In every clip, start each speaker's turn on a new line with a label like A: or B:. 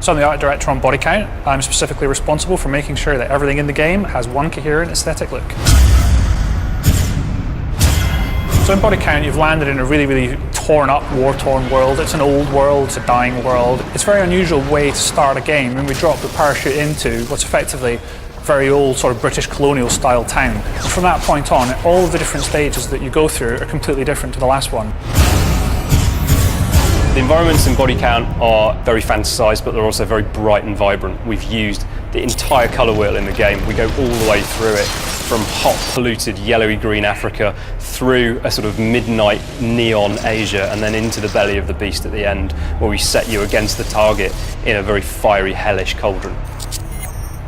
A: So I'm the art director on Bodycount. I'm specifically responsible for making sure that everything in the game has one coherent aesthetic look. So in Bodycount, you've landed in a really torn up, war-torn world. It's an old world, it's a dying world. It's a very unusual way to start a game, and we drop the parachute into what's effectively a very old sort of British colonial style town. And from that point on, all of the different stages that you go through are completely different to the last one.
B: The environments in Bodycount are very fantasised, but they're also very bright and vibrant. We've used the entire colour wheel in the game. We go all the way through it, from hot, polluted, yellowy green Africa, through a sort of midnight neon Asia, and then into the belly of the beast at the end, where we set you against the target in a very fiery, hellish cauldron.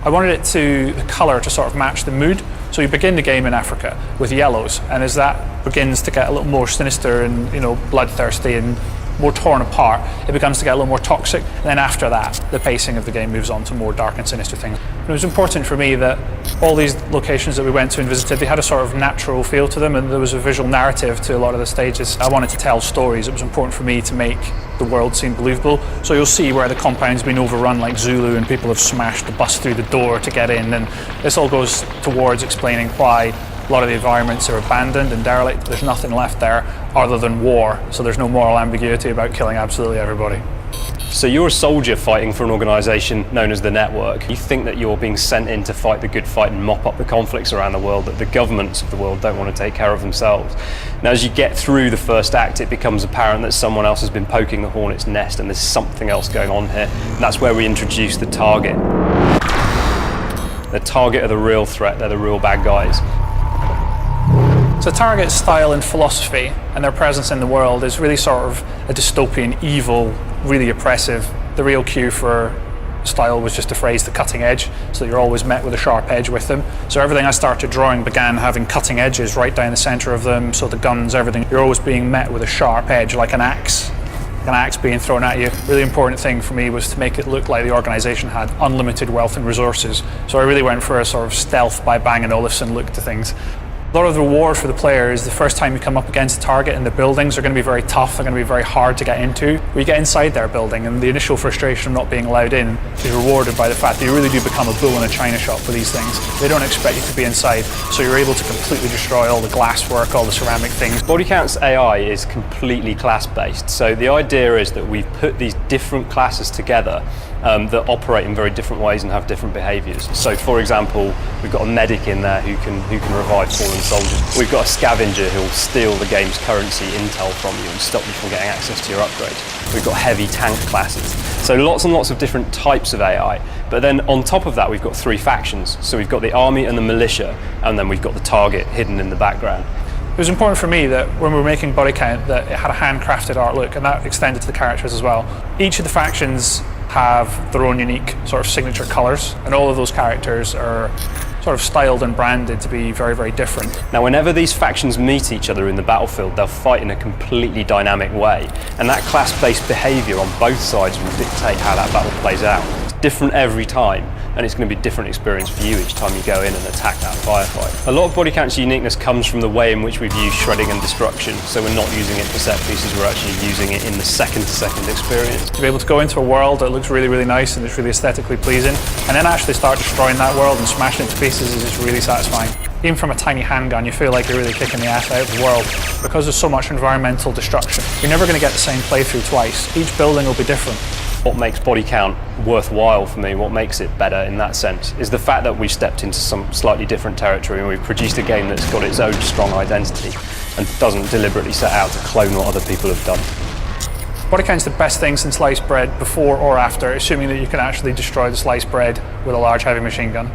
A: I wanted the colour to sort of match the mood. So you begin the game in Africa with yellows, and as that begins to get a little more sinister and bloodthirsty and more torn apart, it begins to get a little more toxic, and then after that the pacing of the game moves on to more dark and sinister things. And it was important for me that all these locations that we went to and visited, they had a sort of natural feel to them, and there was a visual narrative to a lot of the stages. I wanted to tell stories. It was important for me to make the world seem believable. So you'll see where the compound's been overrun like Zulu and people have smashed the bus through the door to get in, and this all goes towards explaining why a lot of the environments are abandoned and derelict. There's nothing left there other than war, so there's no moral ambiguity about killing absolutely everybody.
B: So you're a soldier fighting for an organisation known as the Network. You think that you're being sent in to fight the good fight and mop up the conflicts around the world that the governments of the world don't want to take care of themselves. Now, as you get through the first act, it becomes apparent that someone else has been poking the hornet's nest and there's something else going on here. And that's where we introduce the target. The target are the real threat, they're the real bad guys.
A: So Target's style and philosophy and their presence in the world is really sort of a dystopian, evil, really oppressive. The real cue for style was just a phrase, the cutting edge, so that you're always met with a sharp edge with them. So everything I started drawing began having cutting edges right down the centre of them, so the guns, everything, you're always being met with a sharp edge, like an axe being thrown at you. Really important thing for me was to make it look like the organisation had unlimited wealth and resources. So I really went for a sort of stealth by Bang & Olufsen look to things. A lot of the reward for the player is the first time you come up against a target, and the buildings are going to be very tough, they're going to be very hard to get into. We get inside their building, and the initial frustration of not being allowed in is rewarded by the fact that you really do become a bull in a china shop for these things. They don't expect you to be inside, so you're able to completely destroy all the glasswork, all the ceramic things. Bodycount's AI is completely class-based, so the idea is that we've put these different classes together that operate in very different ways and have different behaviours. So, for example, we've got a medic in there who can revive fallen soldiers. We've got a scavenger who will steal the game's currency intel from you and stop you from getting access to your upgrades. We've got heavy tank classes. So lots and lots of different types of AI. But then on top of that, we've got three factions. So we've got the army and the militia, and then we've got the target hidden in the background. It was important for me that when we were making Bodycount that it had a handcrafted art look, and that extended to the characters as well. Each of the factions have their own unique sort of signature colours, and all of those characters are sort of styled and branded to be very different. Now, whenever these factions meet each other in the battlefield, they'll fight in a completely dynamic way, and that class-based behaviour on both sides will dictate how that battle plays out. It's different every time, and it's going to be a different experience for you each time you go in and attack that firefight. A lot of Bodycount's uniqueness comes from the way in which we've used shredding and destruction, so we're not using it for set pieces, we're actually using it in the second-to-second experience. To be able to go into a world that looks really nice and it's really aesthetically pleasing, and then actually start destroying that world and smashing it to pieces is just really satisfying. Even from a tiny handgun, you feel like you're really kicking the ass out of the world. Because there's so much environmental destruction, you're never going to get the same playthrough twice. Each building will be different. What makes Bodycount worthwhile for me, what makes it better in that sense, is the fact that we've stepped into some slightly different territory and we've produced a game that's got its own strong identity and doesn't deliberately set out to clone what other people have done. Bodycount's the best thing since sliced bread, before or after, assuming that you can actually destroy the sliced bread with a large heavy machine gun.